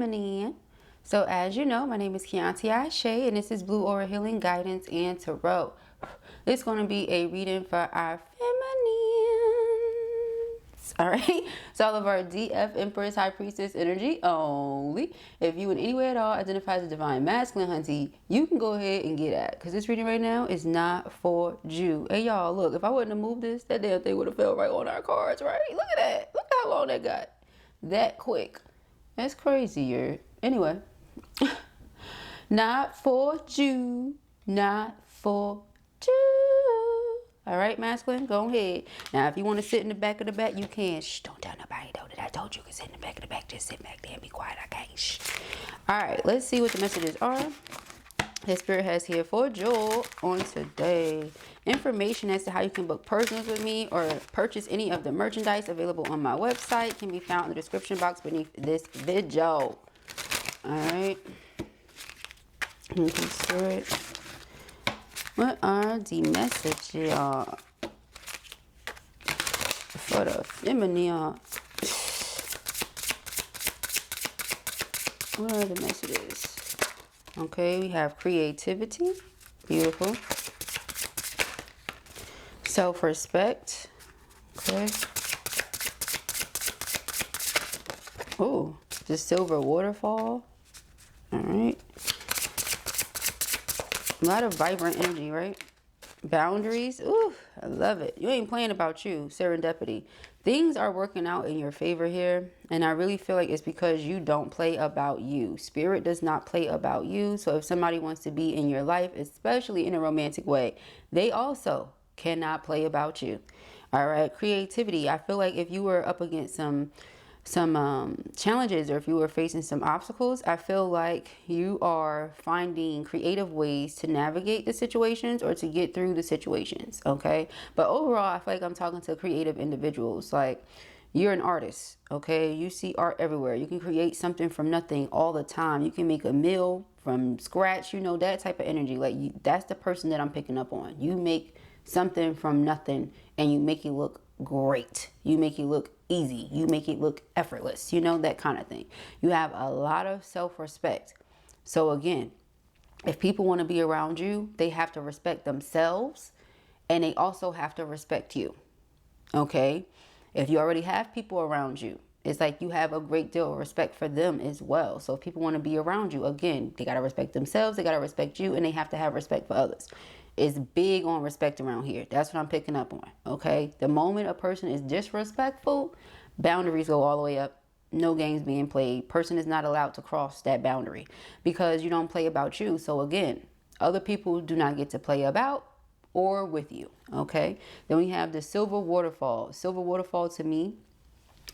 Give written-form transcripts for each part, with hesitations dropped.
feminine. So as you know, my name is Kianti Ayshea, and this is Blue Aura Healing Guidance and Tarot. It's going to be a reading for our feminines. All right, so all of our DF Empress High Priestess energy only. If you in any way at all identify as a divine masculine, hunty, you can go ahead and get at, because this reading right now is not for you. Hey y'all, look, if I wouldn't have moved this, that damn thing would have fell right on our cards, right? Look at that. Look how long that got. That quick. That's crazy. Anyway, not for you, not for you. All right, masculine, go ahead. Now, if you want to sit in the back of the back, you can. Shh, don't tell nobody though that I told you can sit in the back of the back. Just sit back there and be quiet, okay? Shh. All right, let's see what the messages are. His Spirit has here for Joel on today. Information as to how you can book personals with me or purchase any of the merchandise available on my website can be found in the description box beneath this video. Alright. Spirit. What are the messages for the feminine? What are the messages? Okay, we have creativity. Beautiful. Self-respect. Okay. Oh, the silver waterfall. All right. A lot of vibrant energy, right? Boundaries. Ooh, I love it. You ain't playing about you. Serendipity. Things are working out in your favor here. And I really feel like it's because you don't play about you. Spirit does not play about you. So if somebody wants to be in your life, especially in a romantic way, they also cannot play about you. All right. Creativity. I feel like if you were up against some challenges, or if you were facing some obstacles, I feel like you are finding creative ways to navigate the situations or to get through the situations. Okay, but overall I feel like I'm talking to creative individuals. Like, you're an artist. Okay, you see art everywhere. You can create something from nothing all the time. You can make a meal from scratch, you know, that type of energy. Like, that's the person that I'm picking up on. You make something from nothing and you make it look great. You make it look easy. You make it look effortless, you know, that kind of thing. You have a lot of self-respect. So again, if people want to be around you, they have to respect themselves and they also have to respect you. Okay, if you already have people around you, it's like you have a great deal of respect for them as well. So if people want to be around you, again, they got to respect themselves, they got to respect you, and they have to have respect for others. It's big on respect around here. That's what I'm picking up on. Okay, the moment a person is disrespectful, boundaries go all the way up. No games being played. Person is not allowed to cross that boundary because you don't play about you. So again, other people do not get to play about or with you. Okay, then we have the silver waterfall. Silver waterfall to me,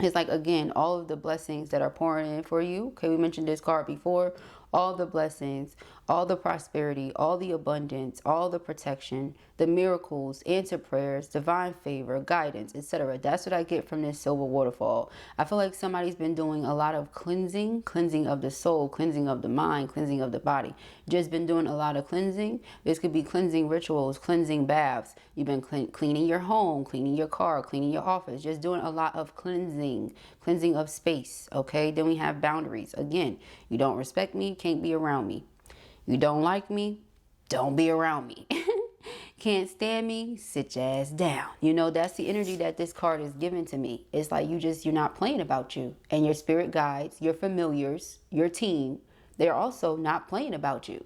it's like, again, all of the blessings that are pouring in for you. Okay, we mentioned this card before. All the blessings, all the prosperity, all the abundance, all the protection, the miracles, answer prayers, divine favor, guidance, etc. That's what I get from this silver waterfall. I feel like somebody's been doing a lot of cleansing of the soul, cleansing of the mind, cleansing of the body. Just been doing a lot of cleansing. This could be cleansing rituals, cleansing baths. You've been cleaning your home, cleaning your car, cleaning your office, just doing a lot of cleansing of space. Okay, then we have boundaries. Again, you don't respect me, can't be around me. You don't like me, don't be around me. Can't stand me, sit your ass down. You know, that's the energy that this card is giving to me. It's like you're not playing about you. And your spirit guides, your familiars, your team, they're also not playing about you.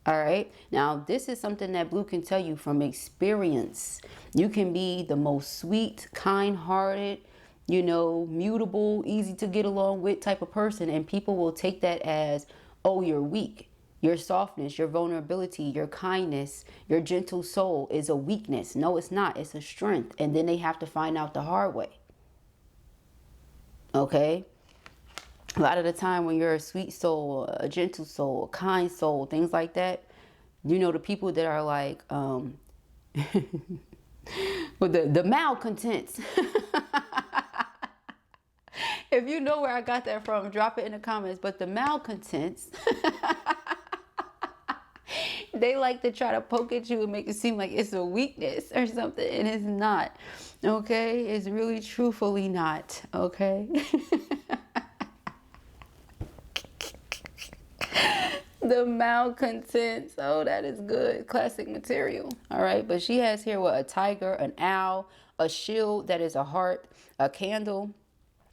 All right. Now, this is something that Blue can tell you from experience. You can be the most sweet, kind-hearted, you know, mutable, easy to get along with type of person. And people will take that as, oh, you're weak. Your softness, your vulnerability, your kindness, your gentle soul is a weakness. No, it's not. It's a strength. And then they have to find out the hard way. Okay. A lot of the time when you're a sweet soul, a gentle soul, a kind soul, things like that, you know, the people that are like, with the malcontents. If you know where I got that from, drop it in the comments. But the malcontents, they like to try to poke at you and make it seem like it's a weakness or something. And it's not. Okay? It's really truthfully not. Okay? The malcontents. Oh, that is good. Classic material. All right. But she has here what? A tiger, an owl, a shield that is a heart, a candle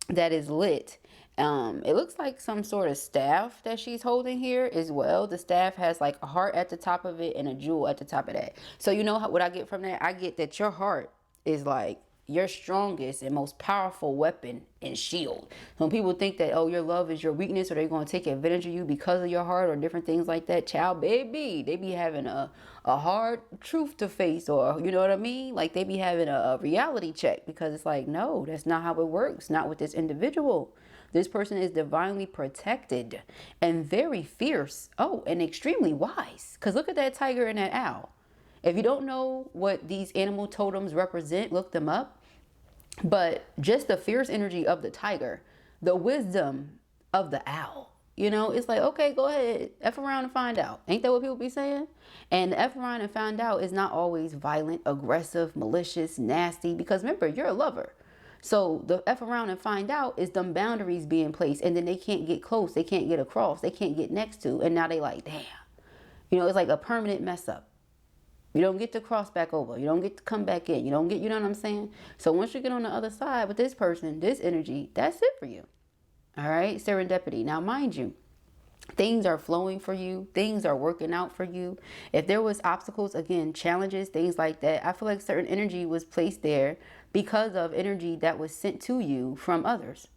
that is lit. It looks like some sort of staff that she's holding here as well. The staff has like a heart at the top of it and a jewel at the top of that. So you know what I get from that? I get that your heart is like your strongest and most powerful weapon and shield. So when people think that, oh, your love is your weakness, or they're going to take advantage of you because of your heart or different things like that, child, baby, they be having a hard truth to face, or you know what I mean? Like they be having a reality check, because it's like, no, that's not how it works. Not with this individual. This person is divinely protected and very fierce. Oh, and extremely wise. Because look at that tiger and that owl. If you don't know what these animal totems represent, look them up. But just the fierce energy of the tiger, the wisdom of the owl, you know, it's like, okay, go ahead, F around and find out. Ain't that what people be saying? And the F around and find out is not always violent, aggressive, malicious, nasty, because remember, you're a lover. So the F around and find out is them boundaries being placed, and then they can't get close, they can't get across, they can't get next to, and now they like, damn. You know, it's like a permanent mess up. You don't get to cross back over. You don't get to come back in. You don't get, you know what I'm saying? So once you get on the other side with this person, this energy, that's it for you. All right? Serendipity. Now, mind you, things are flowing for you. Things are working out for you. If there was obstacles, again, challenges, things like that, I feel like certain energy was placed there because of energy that was sent to you from others.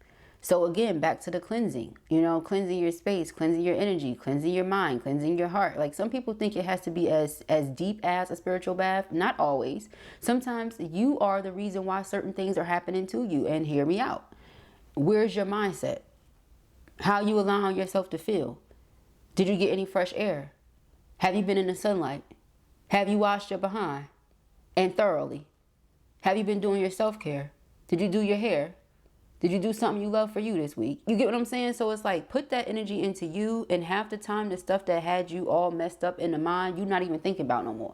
So again, back to the cleansing, you know, cleansing your space, cleansing your energy, cleansing your mind, cleansing your heart. Like some people think it has to be as deep as a spiritual bath. Not always. Sometimes you are the reason why certain things are happening to you. And hear me out. Where's your mindset? How you allowing yourself to feel? Did you get any fresh air? Have you been in the sunlight? Have you washed your behind? And thoroughly? Have you been doing your self-care? Did you do your hair? Did you do something you love for you this week? You get what I'm saying? So it's like, put that energy into you, and half the time the stuff that had you all messed up in the mind, you're not even thinking about no more.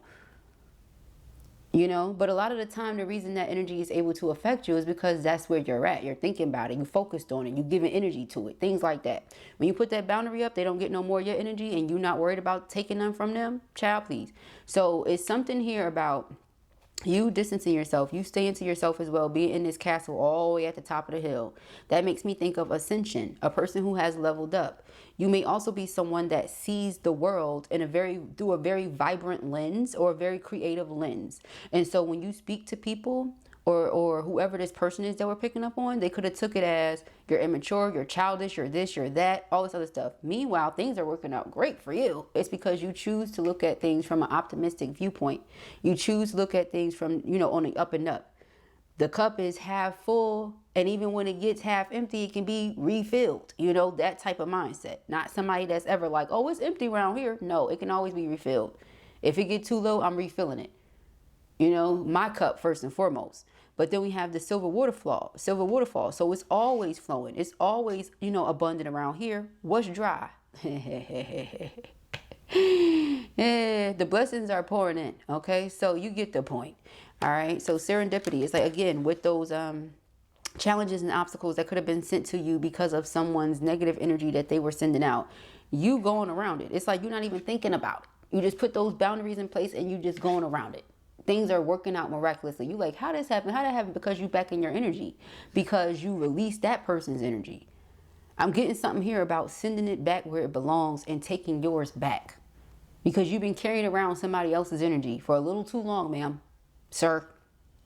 You know, but a lot of the time, the reason that energy is able to affect you is because that's where you're at. You're thinking about it. You focused on it. You giving energy to it. Things like that. When you put that boundary up, they don't get no more of your energy, and you're not worried about taking them from them. Child, please. So it's something here about you distancing yourself, you staying to yourself as well, being in this castle all the way at the top of the hill. That makes me think of ascension, a person who has leveled up. You may also be someone that sees the world in through a very vibrant lens, or a very creative lens. And so when you speak to people, or whoever this person is that we're picking up on, they could have took it as you're immature, you're childish, you're this, you're that, all this other stuff. Meanwhile, things are working out great for you. It's because you choose to look at things from an optimistic viewpoint. You choose to look at things from, you know, on the up and up. The cup is half full, and even when it gets half empty, it can be refilled. You know, that type of mindset. Not somebody that's ever like, oh, it's empty around here. No, it can always be refilled. If it gets too low, I'm refilling it. You know, my cup first and foremost. But then we have the silver waterfall. So it's always flowing. It's always, you know, abundant around here. What's dry? Yeah, the blessings are pouring in. Okay, so you get the point. All right. So serendipity is like, again, with those challenges and obstacles that could have been sent to you because of someone's negative energy that they were sending out. You going around it. It's like you're not even thinking about it. You just put those boundaries in place and you just going around it. Things are working out miraculously. You like, how this happened? How that happened? Because you back in your energy. Because you released that person's energy. I'm getting something here about sending it back where it belongs and taking yours back. Because you've been carrying around somebody else's energy for a little too long, ma'am, sir.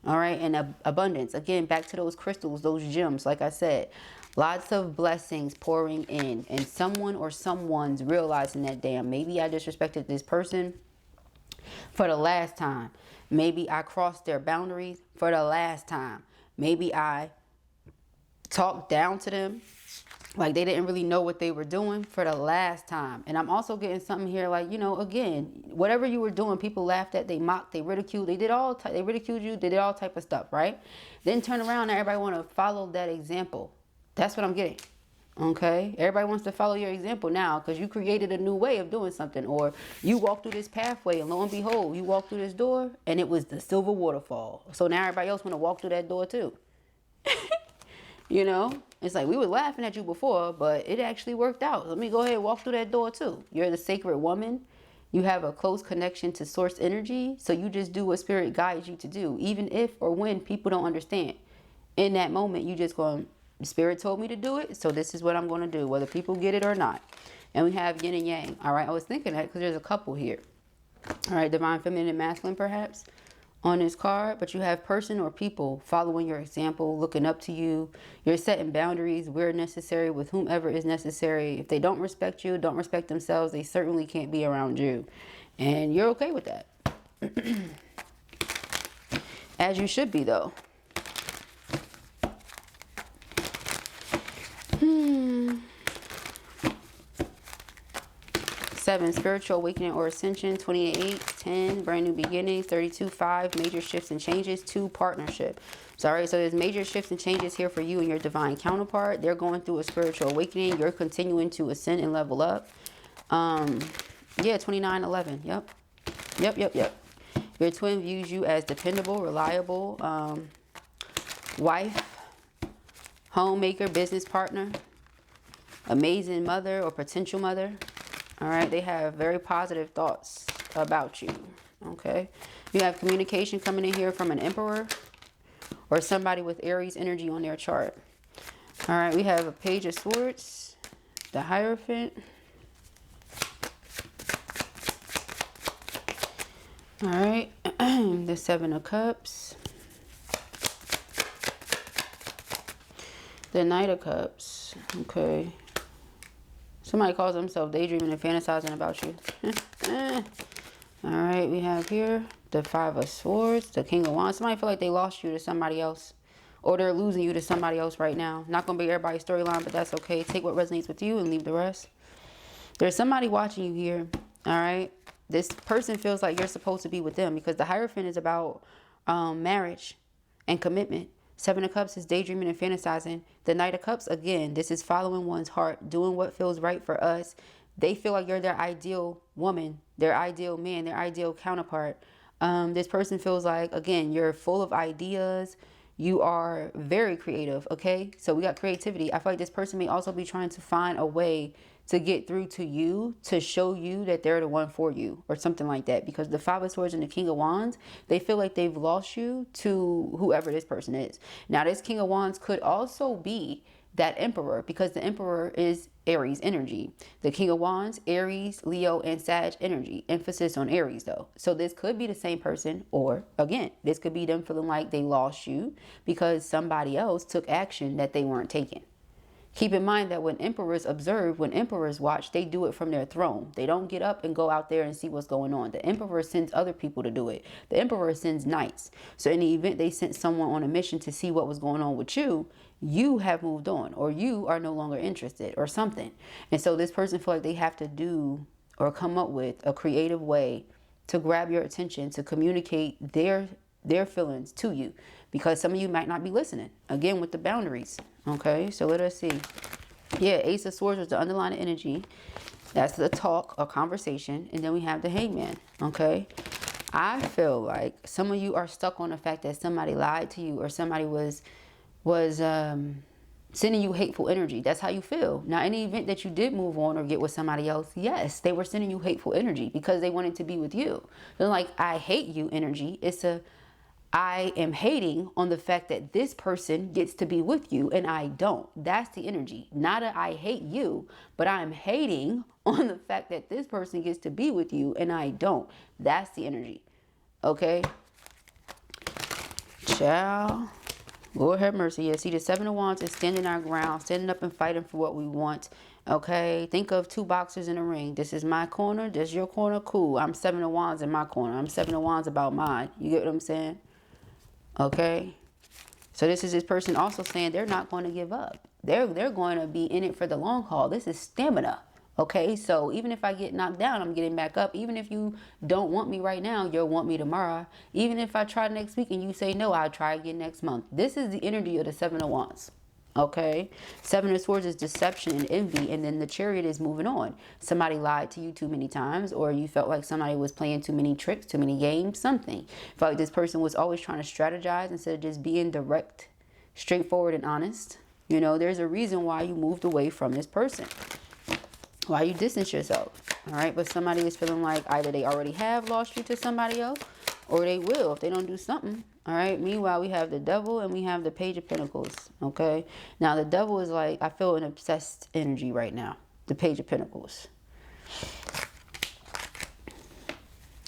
All right. And abundance. Again, back to those crystals, those gems. Like I said, lots of blessings pouring in. And someone or someone's realizing that, damn, maybe I disrespected this person for the last time. Maybe I crossed their boundaries for the last time. Maybe I talked down to them like they didn't really know what they were doing for the last time. And I'm also getting something here like, you know, again, whatever you were doing, people laughed at, they mocked, they ridiculed, they ridiculed you, they did all type of stuff, right? Then turn around and everybody want to follow that example. That's what I'm getting. Okay, everybody wants to follow your example now because you created a new way of doing something, or you walk through this pathway and lo and behold, you walk through this door and it was the silver waterfall. So now everybody else want to walk through that door too. You know, it's like we were laughing at you before, but it actually worked out. Let me go ahead and walk through that door too. You're the sacred woman. You have a close connection to source energy. So you just do what spirit guides you to do, even if or when people don't understand. In that moment, you just go, spirit told me to do it, so this is what I'm going to do, whether people get it or not. And we have yin and yang. All right, I was thinking that because there's a couple here. All right, divine feminine and masculine perhaps on this card, but you have person or people following your example, looking up to you. You're setting boundaries where necessary with whomever is necessary. If they don't respect you, don't respect themselves, they certainly can't be around you. And you're okay with that. As you should be, though. Seven, spiritual awakening or ascension. 28, 10, brand new beginnings. 32, 5, major shifts and changes. 2, partnership. Sorry, so there's major shifts and changes here for you and your divine counterpart. They're going through a spiritual awakening. You're continuing to ascend and level up. Yeah, 29, 11. Yep. Your twin views you as dependable, reliable, wife, homemaker, business partner, amazing mother or potential mother. All right, they have very positive thoughts about you. Okay, you have communication coming in here from an emperor or somebody with Aries energy on their chart. All right, we have a page of swords, the Hierophant. All right, the 7 of cups, the Knight of Cups. Okay. Somebody calls themselves daydreaming and fantasizing about you. All right, we have here the 5 of Swords, the King of Wands. Somebody feel like they lost you to somebody else, or they're losing you to somebody else right now. Not going to be everybody's storyline, but that's okay. Take what resonates with you and leave the rest. There's somebody watching you here, all right? This person feels like you're supposed to be with them because the Hierophant is about marriage and commitment. 7 of Cups is daydreaming and fantasizing. The Knight of Cups, again, this is following one's heart, doing what feels right for us. They feel like you're their ideal woman, their ideal man, their ideal counterpart. This person feels like, again, you're full of ideas. You are very creative, okay? So we got creativity. I feel like this person may also be trying to find a way to get through to you, to show you that they're the one for you or something like that. Because the 5 of Swords and the King of Wands, they feel like they've lost you to whoever this person is. Now, this King of Wands could also be that Emperor because the Emperor is Aries energy. The King of Wands, Aries, Leo, and Sag energy. Emphasis on Aries though. So this could be the same person, or again, this could be them feeling like they lost you because somebody else took action that they weren't taking. Keep in mind that when emperors observe, when emperors watch, they do it from their throne. They don't get up and go out there and see what's going on. The emperor sends other people to do it. The emperor sends knights. So in the event they sent someone on a mission to see what was going on with you, you have moved on or you are no longer interested or something. And so this person feels like they have to do or come up with a creative way to grab your attention, to communicate their feelings to you, because some of you might not be listening. Again, with the boundaries. Okay, so let us see. Yeah, Ace of Swords was the underlying energy. That's the talk or conversation. And then we have the Hangman. Okay, I feel like some of you are stuck on the fact that somebody lied to you or somebody was sending you hateful energy. That's how you feel. Now, in the event that you did move on or get with somebody else, yes, they were sending you hateful energy because they wanted to be with you. They're like, I hate you energy. It's a I am hating on the fact that this person gets to be with you and I don't. That's the energy. Not a I hate you, but I'm hating on the fact that this person gets to be with you and I don't. That's the energy. Okay? Ciao. Lord have mercy. Yeah, see, the 7 of Wands is standing our ground, standing up and fighting for what we want. Okay? Think of 2 boxers in a ring. This is my corner. This is your corner. Cool. I'm 7 of Wands in my corner. I'm 7 of Wands about mine. You get what I'm saying? Okay, so this is this person also saying they're not going to give up. They're going to be in it for the long haul. This is stamina. Okay, so even if I get knocked down, I'm getting back up. Even if you don't want me right now, you'll want me tomorrow. Even if I try next week and you say no, I'll try again next month. This is the energy of the 7 of Wands. Okay, 7 of Swords is deception and envy, and then the Chariot is moving on. Somebody lied to you too many times, or you felt like somebody was playing too many tricks, too many games, something. Felt like this person was always trying to strategize instead of just being direct, straightforward, and honest. You know, there's a reason why you moved away from this person, why you distance yourself. All right, but somebody is feeling like either they already have lost you to somebody else, or they will if they don't do something. All right, meanwhile, we have the Devil and we have the Page of Pentacles. Okay, now the Devil is like, I feel an obsessed energy right now. The Page of Pentacles,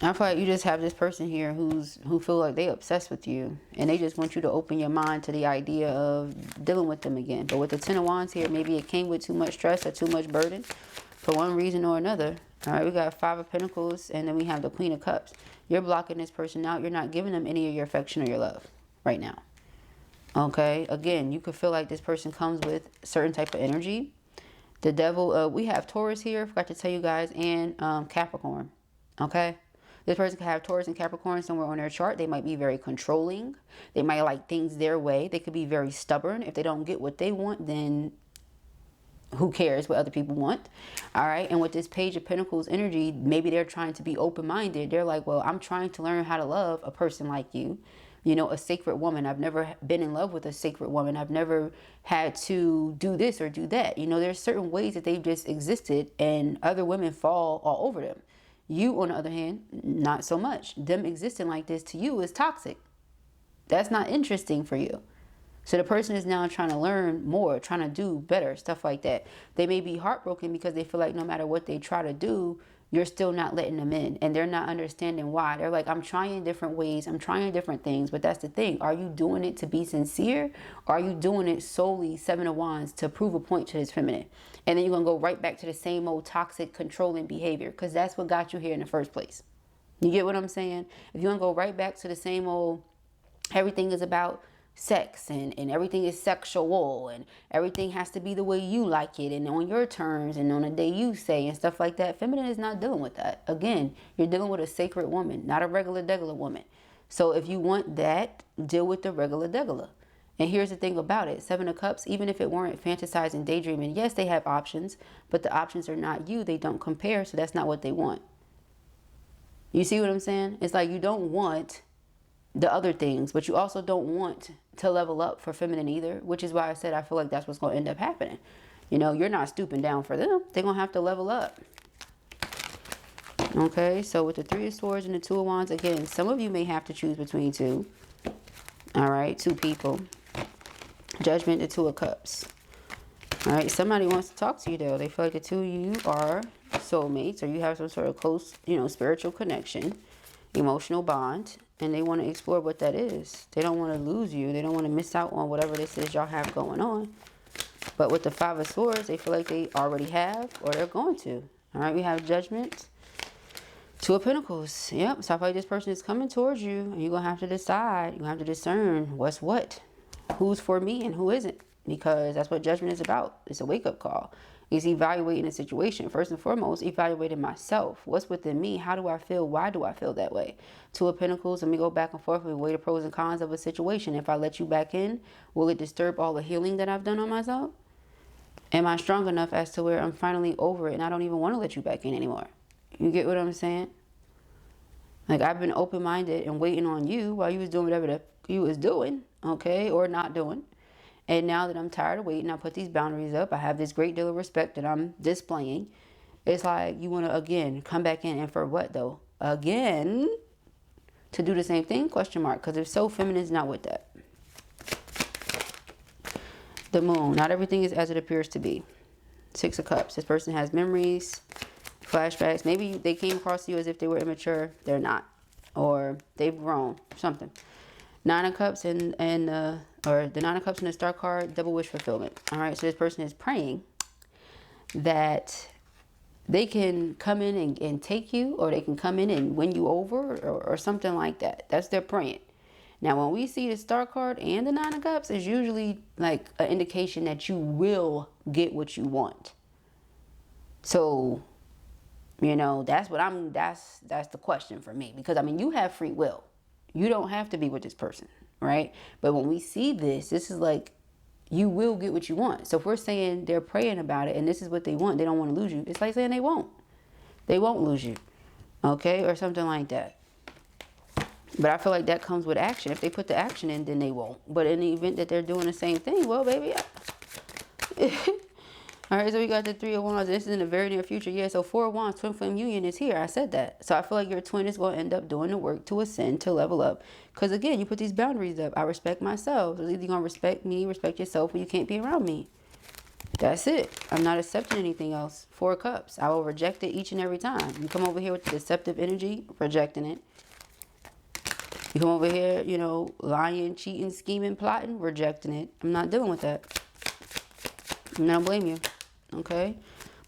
I feel like you just have this person here who feel like they obsessed with you, and they just want you to open your mind to the idea of dealing with them again. But with the Ten of Wands here, maybe it came with too much stress or too much burden for one reason or another. All right, we got Five of Pentacles, and then we have the Queen of Cups. You're blocking this person out. You're not giving them any of your affection or your love right now. Okay, again, you could feel like this person comes with a certain type of energy. The Devil, we have Taurus here, forgot to tell you guys, and Capricorn. Okay, this person could have Taurus and Capricorn somewhere on their chart. They might be very controlling. They might like things their way. They could be very stubborn. If they don't get what they want, then who cares what other people want? All right, and with this Page of Pentacles energy, maybe they're trying to be open-minded. They're like, well, I'm trying to learn how to love a person like you. You know, a sacred woman. I've never been in love with a sacred woman. I've never had to do this or do that. You know, there's certain ways that they've just existed, and other women fall all over them. You, on the other hand, not so much. Them existing like this to you is toxic. That's not interesting for you. So the person is now trying to learn more, trying to do better, stuff like that. They may be heartbroken because they feel like no matter what they try to do, you're still not letting them in. And they're not understanding why. They're like, I'm trying different ways. I'm trying different things. But that's the thing. Are you doing it to be sincere? Or are you doing it solely, Seven of Wands, to prove a point to this feminine? And then you're going to go right back to the same old toxic, controlling behavior. Because that's what got you here in the first place. You get what I'm saying? If you want to go right back to the same old, everything is about sex and everything is sexual and everything has to be the way you like it and on your terms and on a day you say and stuff like that. Feminine is not dealing with that. Again, you're dealing with a sacred woman, not a regular degular woman. So if you want that, deal with the regular degular. And here's the thing about it. Seven of Cups, even if it weren't fantasizing, daydreaming, yes, they have options, but the options are not you. They don't compare, so that's not what they want. You see what I'm saying? It's like you don't want the other things, but you also don't want to level up for feminine either, which is why I said I feel like that's what's going to end up happening. You know, you're not stooping down for them. They're going to have to level up. Okay, so with the Three of Swords and the Two of Wands, again, some of you may have to choose between two. All right, two people. Judgment, the Two of Cups. All right, somebody wants to talk to you though. They feel like the two of you are soulmates, or you have some sort of close, you know, spiritual connection, emotional bond. And they want to explore what that is. They don't want to lose you. They don't want to miss out on whatever this is y'all have going on. But with the Five of Swords, they feel like they already have or they're going to. All right, we have Judgment. Two of Pentacles. Yep, so I feel like this person is coming towards you. And you're going to have to decide. You're going to have to discern what's what. Who's for me and who isn't. Because that's what Judgment is about. It's a wake-up call. It's evaluating the situation. First and foremost, evaluating myself. What's within me? How do I feel? Why do I feel that way? Two of Pentacles, and we go back and forth. We weigh the pros and cons of a situation. If I let you back in, will it disturb all the healing that I've done on myself? Am I strong enough as to where I'm finally over it and I don't even want to let you back in anymore? You get what I'm saying? Like, I've been open-minded and waiting on you while you was doing whatever you was doing, okay, or not doing. And now that I'm tired of waiting, I put these boundaries up. I have this great deal of respect that I'm displaying. It's like you want to, again, come back in. And for what, though? Again, to do the same thing? Question mark. Because if so, feminine is not with that. The Moon. Not everything is as it appears to be. Six of Cups. This person has memories, flashbacks. Maybe they came across you as if they were immature. They're not. Or they've grown. Something. Nine of Cups and or the Nine of Cups and the Star card, double wish fulfillment. All right, so this person is praying that they can come in and take you, or they can come in and win you over, or something like that. That's their praying. Now, when we see the Star card and the Nine of Cups, it's usually like an indication that you will get what you want. So, you know, that's what that's the question for me. Because, I mean, you have free will. You don't have to be with this person, right? But when we see this, this is like, you will get what you want. So if we're saying they're praying about it and this is what they want, they don't want to lose you. It's like saying they won't. They won't lose you, okay? Or something like that. But I feel like that comes with action. If they put the action in, then they won't. But in the event that they're doing the same thing, well, baby, All right, so we got the Three of Wands. This is in the very near future. Yeah, so Four of Wands, twin flame union is here. I said that. So I feel like your twin is going to end up doing the work to ascend, to level up. Because again, you put these boundaries up. I respect myself. So either you're going to respect me, respect yourself, or you can't be around me. That's it. I'm not accepting anything else. Four of Cups. I will reject it each and every time. You come over here with the deceptive energy, rejecting it. You come over here, you know, lying, cheating, scheming, plotting, rejecting it. I'm not dealing with that. I don't blame you. Okay?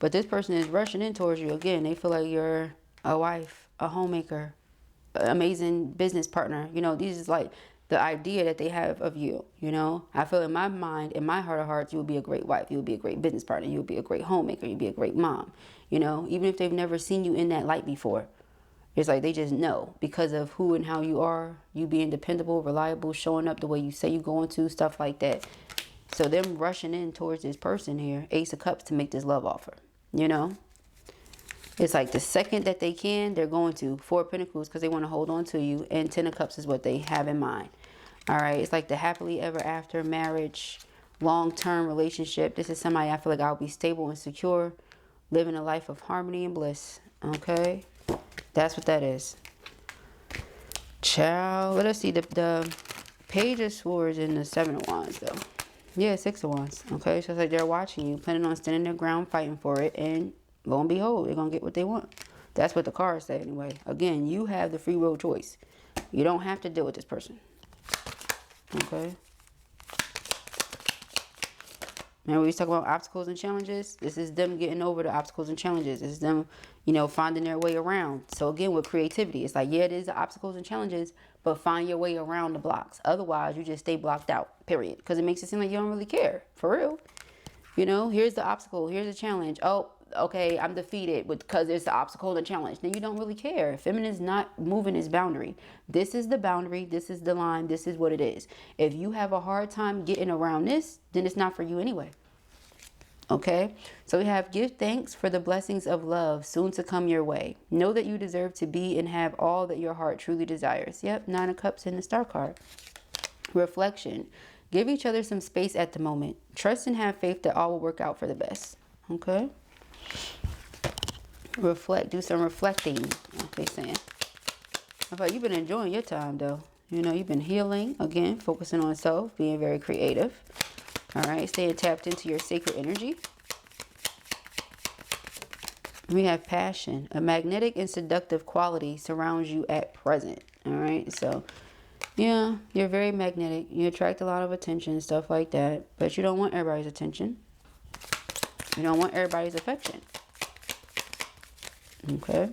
But this person is rushing in towards you. Again, they feel like you're a wife, a homemaker, an amazing business partner. You know, these is like the idea that they have of you. You know, I feel in my mind, in my heart of hearts, you will be a great wife. You will be a great business partner. You will be a great homemaker. You'll be a great mom. You know, even if they've never seen you in that light before. It's like they just know because of who and how you are. You being dependable, reliable, showing up the way you say you're going to, stuff like that. So them rushing in towards this person here, Ace of Cups, to make this love offer. You know, it's like the second that they can, they're going to. Four of Pentacles, because they want to hold on to you. And Ten of Cups is what they have in mind. All right, it's like the happily ever after marriage, long-term relationship. This is somebody I feel like I'll be stable and secure, living a life of harmony and bliss. Okay, that's what that is. Ciao. Let us see the Page of Swords and the Seven of Wands, though. Yeah, Six of Wands. Okay, so it's like they're watching you, planning on standing their ground, fighting for it, and lo and behold, they're going to get what they want. That's what the cards say anyway. Again, you have the free will choice. You don't have to deal with this person. Okay? Remember we was talking about obstacles and challenges? This is them getting over the obstacles and challenges. This is them, you know, finding their way around. So again, with creativity, it's like, yeah, it is the obstacles and challenges, but find your way around the blocks. Otherwise, you just stay blocked out, period. Because it makes it seem like you don't really care. For real. You know, here's the obstacle. Here's the challenge. Oh, okay, I'm defeated because it's the obstacle and challenge. Then you don't really care. Feminine is not moving its boundary. This is the boundary. This is the line. This is what it is. If you have a hard time getting around this, then it's not for you anyway. Okay, so we have give thanks for the blessings of love soon to come your way. Know that you deserve to be and have all that your heart truly desires. Yep, Nine of Cups in the Star card. Reflection. Give each other some space at the moment. Trust and have faith that all will work out for the best. Okay. Reflect. Do some reflecting. Okay, saying. I thought you've been enjoying your time though. You know, you've been healing. Again, focusing on self. Being very creative. All right. Staying tapped into your sacred energy. We have passion. A magnetic and seductive quality surrounds you at present. All right. So, yeah, you're very magnetic. You attract a lot of attention, stuff like that. But you don't want everybody's attention. You don't want everybody's affection. Okay.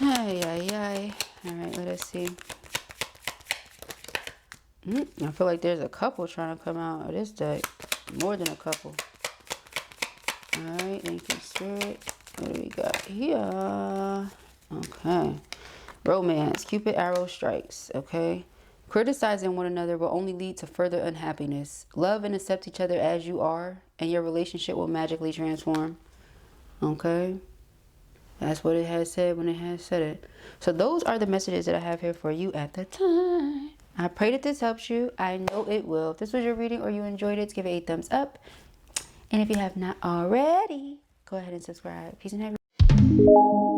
Ay, ay, ay. All right, let us see. I feel like there's a couple trying to come out of this deck. More than a couple. All right, thank you, Spirit. What do we got here? Okay. Romance. Cupid arrow strikes. Okay. Criticizing one another will only lead to further unhappiness. Love and accept each other as you are, and your relationship will magically transform. Okay. That's what it has said when it has said it. So those are the messages that I have here for you at the time. I pray that this helps you. I know it will. If this was your reading or you enjoyed it, give it a thumbs up. And if you have not already, go ahead and subscribe. Peace and happiness.